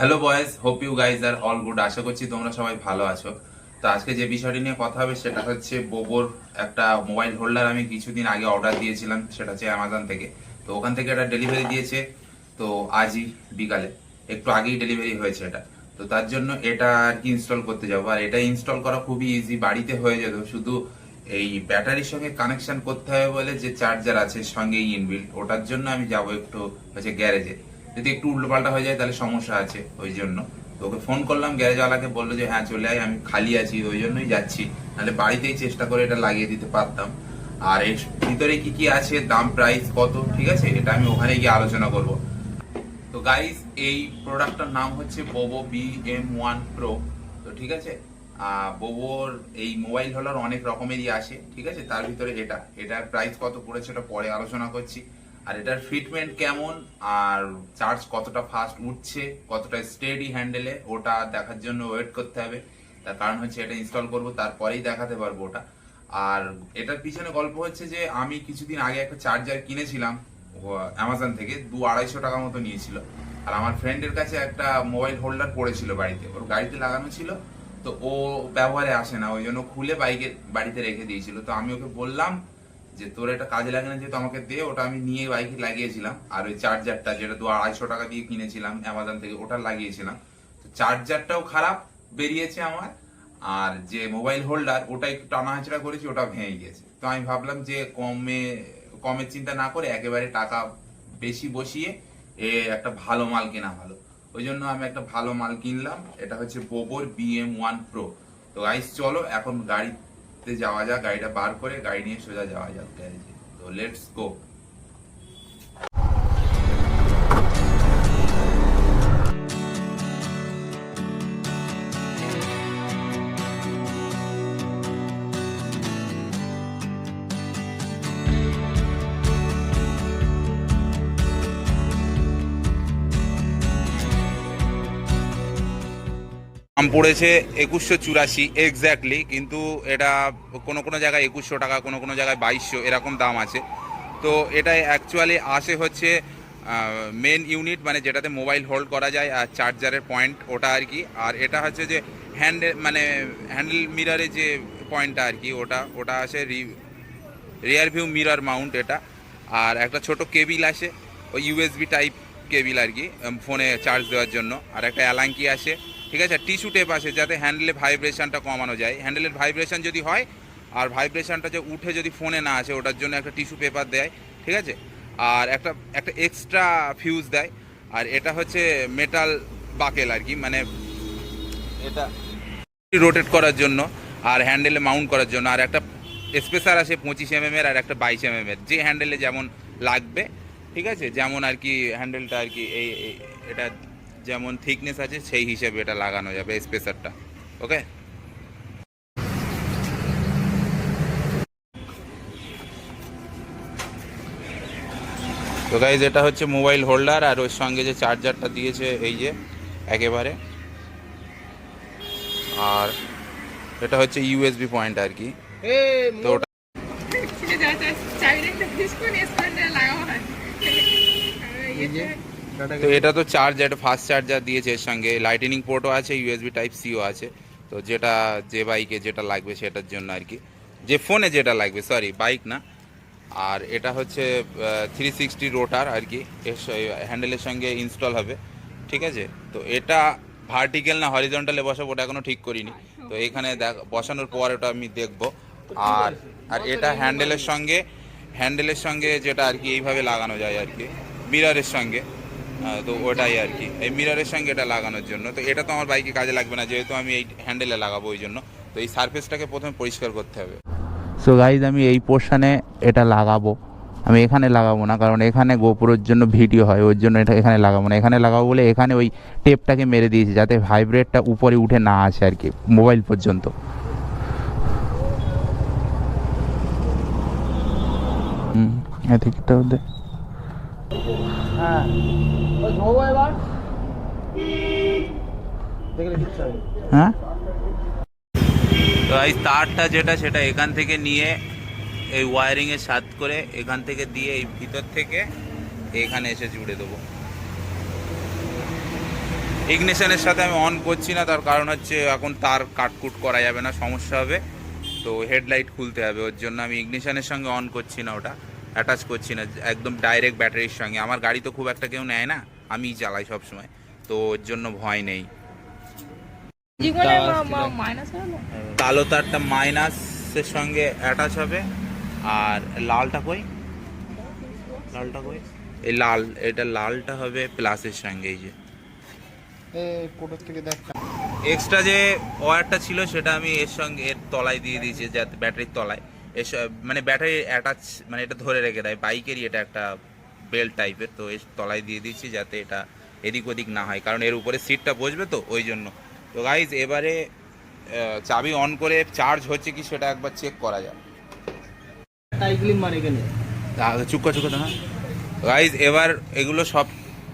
Hello boys, hope you guys are all good. আশা করছি তোমরা সবাই ভালো আছো। তো আজকে যে বিষয়টি নিয়ে কথা হবে সেটা হচ্ছে বোবোর একটা মোবাইল হোল্ডার। আমি কিছুদিন আগে অর্ডার দিয়েছিলাম, সেটা হচ্ছে অ্যামাজন থেকে। তো ওখান থেকে একটা ডেলিভারি দিয়েছে। তো আজই বিকালে, একটু আগেই ডেলিভারি হয়েছে এটা। তো তার জন্য এটা আর কি ইনস্টল করতে যাবো। আর এটা ইনস্টল করা খুবই ইজি, বাড়িতে হয়ে যেত। শুধু এই ব্যাটারির সঙ্গে কানেকশন করতে হবে বলে যে চার্জার আছে সঙ্গে ইনবিল্ট, ওটার জন্য আমি যাব একটু হচ্ছে গ্যারেজে। যদি একটু উল্টোপাল্টা হয়ে যায় তাহলে সমস্যা আছে, ওই জন্য। তো ওকে ফোন করলাম, গ্যারেজওয়ালাকে বললো যে হ্যাঁ চলে আয়, আমি খালি আছি, ওই জন্যই যাচ্ছি। নাহলে বাড়িতেই চেষ্টা করে এটা লাগিয়ে দিতে পারতাম। আর এর ভিতরে কি কি আছে, দাম প্রাইস কত, ঠিক আছে, এটা আমি ওখানে গিয়ে আলোচনা করব। তো গাইস, এই প্রোডাক্টটার নাম হচ্ছে বোবো BM1 Pro। তো ঠিক আছে, বোবোর এই মোবাইল হোল্ডার অনেক রকমেরই আসে, ঠিক আছে। তার ভিতরে এটার প্রাইস কত পড়েছে ওটা পরে আলোচনা করছি। আর এটার ফিটমেন্ট কেমন, আর চার্জ কতটা ফাস্ট উঠছে, কতটা স্টেডি হ্যান্ডেলে, ওটা দেখার জন্য ওয়েট করতে হবে। তার কারণ হচ্ছে এটা ইনস্টল করব, তারপরেই দেখাতে পারবো ওটা। আর এটার পিছনে গল্প হচ্ছে যে আমি কিছুদিন আগে একটা চার্জার কিনেছিলাম অ্যামাজন থেকে, 200-250 টাকা মতো নিয়েছিল। আর আমার ফ্রেন্ডের কাছে একটা মোবাইল হোল্ডার পড়েছিল বাড়িতে, ওর গাড়িতে লাগানো ছিল। তো ও ব্যবহারে আসে না, ওই জন্য খুলে বাড়িতে রেখে দিয়েছিল। তো আমি ওকে বললাম যে তোর এটা কাজে লাগে না যেহেতু আমাকে দে, ওটা আমি নিয়ে বাইকে লাগিয়েছিলাম। আর ওই চার্জারটা যেটা 200-250 টাকা দিয়ে কিনেছিলাম অ্যামাজন থেকে, ওটা লাগিয়েছিলাম। তো চার্জারটাও খারাপ বেরিয়েছে আমার। আর যে মোবাইল হোল্ডার ওটা একটু টানা হাঁচড়া করেছি, ওটা ভেঙে গেছে। তো আমি ভাবলাম যে কমের চিন্তা না করে একেবারে টাকা বেশি বসিয়ে একটা ভালো মাল কেনা ভালো। ওই জন্য আমি একটা ভালো মাল কিনলাম, এটা হচ্ছে বোবোর BM1 Pro। তো গাইস চলো এখন গাড়িতে যাওয়া যাক, গাড়িটা বার করে গাড়ি নিয়ে সোজা যাওয়া যাক গ্যারেজে। তো লেটস গো। দাম পড়েছে 2184 এক্স্যাক্টলি, কিন্তু এটা কোনো কোনো জায়গায় 2100 টাকা, কোনো কোনো জায়গায় 2200 এরকম দাম আছে। তো এটা অ্যাকচুয়ালি আসে হচ্ছে মেন ইউনিট, মানে যেটাতে মোবাইল হোল্ড করা যায়, আর চার্জারের পয়েন্ট ওটা আর কি। আর এটা হচ্ছে যে হ্যান্ডেল মিরারের যে পয়েন্টটা আর কি, ওটা ওটা আসে রিয়ার ভিউ মিরর মাউন্ট এটা। আর একটা ছোট কেবিল আসে, ওই USB টাইপ কেবিল আর কি, ফোনে চার্জ দেওয়ার জন্য। আর একটা অ্যালাঙ্কি আসে, ঠিক আছে। টিস্যু টেপ আসে যাতে হ্যান্ডেলে ভাইব্রেশনটা কমানো যায়, হ্যান্ডেলের ভাইব্রেশন যদি হয় আর ভাইব্রেশনটা যে উঠে যদি ফোনে না আসে, ওটার জন্য একটা টিস্যু পেপার দেয়, ঠিক আছে। আর একটা একটা এক্সট্রা ফিউজ দেয়। আর এটা হচ্ছে মেটাল বাকেল আর কি, মানে এটা রোটেট করার জন্য আর হ্যান্ডেলে মাউন্ট করার জন্য। আর একটা স্পেসার আছে 25 mm এর, আর একটা 22 mm এর, যে হ্যান্ডেলে যেমন লাগবে, ঠিক আছে, যেমন আর কি হ্যান্ডেলটা আর কি এটা যেমন থিকনেস আছে সেই হিসেবে এটা লাগানো যাবে স্পেসারটা। ওকে, তো গাইজ এটা হচ্ছে মোবাইল হোল্ডার, আর ওর সঙ্গে যে চার্জারটা দিয়েছে এই যে একেবারে। আর এটা হচ্ছে USB পয়েন্ট আর কি। তো ওটা তো এটা তো চার্জার, ফাস্ট চার্জার দিয়েছে, এর সঙ্গে লাইটেনিং পোর্টও আছে, USB টাইপ Cও আছে। তো যেটা যে বাইকে যেটা লাগবে সেটার জন্য আর কি, যে ফোনে যেটা লাগবে, সরি বাইক না। আর এটা হচ্ছে 360 রোটার আর কি, এর হ্যান্ডেলের সঙ্গে ইনস্টল হবে, ঠিক আছে। তো এটা ভার্টিক্যাল না হরিজন্টালে বসাবো ওটা এখনো ঠিক করিনি। তো এখানে বসানোর পর ওটা আমি দেখবো। আর আর এটা হ্যান্ডেলের সঙ্গে যেটা আর কি এইভাবে লাগানো যায় আর কি, মিররের সঙ্গে। তো ওটাই আর কি, এই মিররের সঙ্গে এটা লাগানোর জন্য। তো এটা তো আমার বাইকে কাজে লাগবে না, যেহেতু আমি এই হ্যান্ডেলে লাগাবো, ওই জন্য। তো এই সারফেসটাকে প্রথমে পরিষ্কার করতে হবে। সো গাইজ, আমি এই পোর্শনে এটা লাগাবো, আমি এখানে লাগাবো না, কারণ এখানে গোপুরের জন্য ভিডিও হয়, ওর জন্য এটা এখানে লাগাবো না। এখানে লাগাবো বলে এখানে ওই টেপটাকে মেরে দিয়েছি যাতে ভাইব্রেটটা উপরে উঠে না আসে আর কি মোবাইল পর্যন্ত। এদিকটা ওদের হ্যাঁ। তো এই তারটা যেটা, সেটা এখান থেকে নিয়ে এই ওয়ারিংয়ের সাথ করে এখান থেকে দিয়ে এই ভিতর থেকে এখানে এসে জুড়ে দেবো। ইগনিশনের সাথে আমি অন করছি না, তার কারণ হচ্ছে এখন তার কাটকুট করা যাবে না, সমস্যা হবে। তো হেডলাইট খুলতে হবে, ওর জন্য আমি ইগনিশনের সঙ্গে অন করছি না, ওটা অ্যাটাচ করছি না, একদম ডাইরেক্ট ব্যাটারির সঙ্গে। আমার গাড়ি তো খুব একটা কেউ নেয় না, আমিই চালাই সব সময়, তো ওর জন্য ভয় নেই। কালো তারটা মাইনাসের সঙ্গে অ্যাটাচ হবে, আর লালটা কই, লালটা কই, এই লাল, এটা লালটা হবে প্লাসের সঙ্গে। এই যে এক্সট্রা যে ওয়্যারটা ছিল সেটা আমি এর সঙ্গে এর তলায় দিয়ে দিয়েছি, যাতে ব্যাটারির তলায় মানে ব্যাটারি অ্যাটাচ, মানে এটা ধরে রেখে দেয় বাইকেরই, এটা একটা বেল্ট টাইপের, তো এর তলায় দিয়ে দিয়েছি যাতে এটা এদিক ওদিক না হয়, কারণ এর উপরে সিটটা বসবে তো ওই জন্য। তো গাইজ এবারে চাবি অন করে চার্জ হচ্ছে কি সেটা একবার চেক করা যায়। চুক্কা না গাইজ, এবার এগুলো সব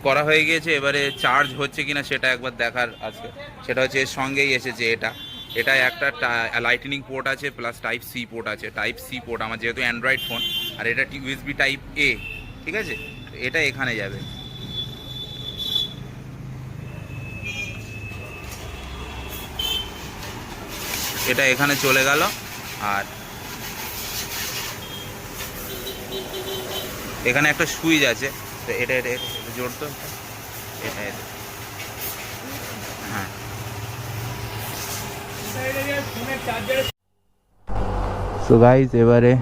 করা হয়ে গিয়েছে, এবারে চার্জ হচ্ছে কিনা সেটা একবার দেখার আছে। সেটা হচ্ছে এর সঙ্গেই এসেছে এটা একটা লাইটনিং পোর্ট আছে, প্লাস টাইপ সি পোর্ট আছে। টাইপ সি পোর্ট আমার যেহেতু অ্যান্ড্রয়েড ফোন, আর এটা ইউএসবি টাইপ এ, ঠিক আছে, এটা এখানে যাবে। এটা এখানে চলে গেল, আর এখানে একটা সুইচ আছে, তো এটা জোড়তো, এটা হ্যাঁ। সো গাইস এবারে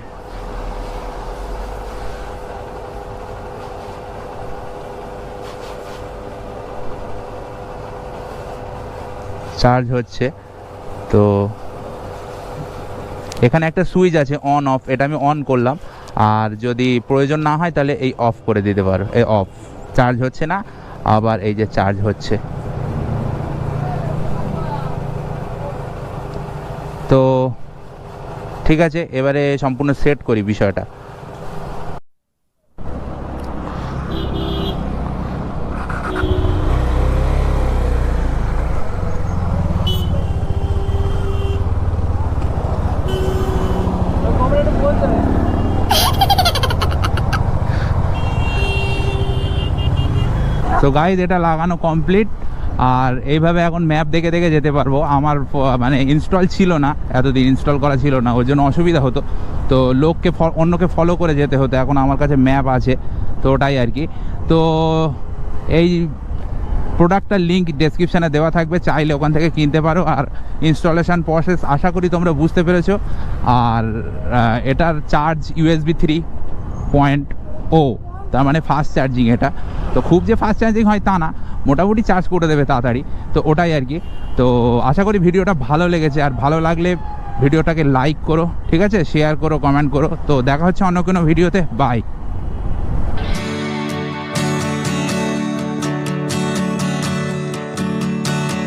চার্জ হচ্ছে। তো এখানে একটা সুইচ আছে অন অফ, এটা আমি অন করলাম, আর যদি প্রয়োজন না হয় তাহলে এই অফ করে দিতে পারো। এই অফ, চার্জ হচ্ছে না, আবার এই যে চার্জ হচ্ছে। তো ঠিক আছে, এবারে সম্পূর্ণ সেট করি বিষয়টা। তো গাইজ এটা লাগানো কমপ্লিট, আর এইভাবে এখন ম্যাপ দেখে দেখে যেতে পারবো। আমার মানে ইনস্টল ছিল না, এতদিন ইনস্টল করা ছিল না, ওর জন্য অসুবিধা হতো, তো অন্যকে ফলো করে যেতে হতো। এখন আমার কাছে ম্যাপ আছে, তো ওটাই আর কি। তো এই প্রোডাক্টটার লিঙ্ক ডেসক্রিপশানে দেওয়া থাকবে, চাইলে ওখান থেকে কিনতে পারো। আর ইনস্টলেশন প্রসেস আশা করি তোমরা বুঝতে পেরেছো। আর এটার চার্জ USB 3.0, তার মানে ফাস্ট চার্জিং এটা। তো খুব যে ফাস্ট চার্জিং হয় তা না, মোটামুটি চার্জ করে দেবে তাড়াতাড়ি, তো ওটাই আর কি। তো আশা করি ভিডিওটা ভালো লেগেছে, আর ভালো লাগলে ভিডিওটাকে লাইক করো, ঠিক আছে, শেয়ার করো, কমেন্ট করো। তো দেখা হচ্ছে অন্য কোনো ভিডিওতে, বাই।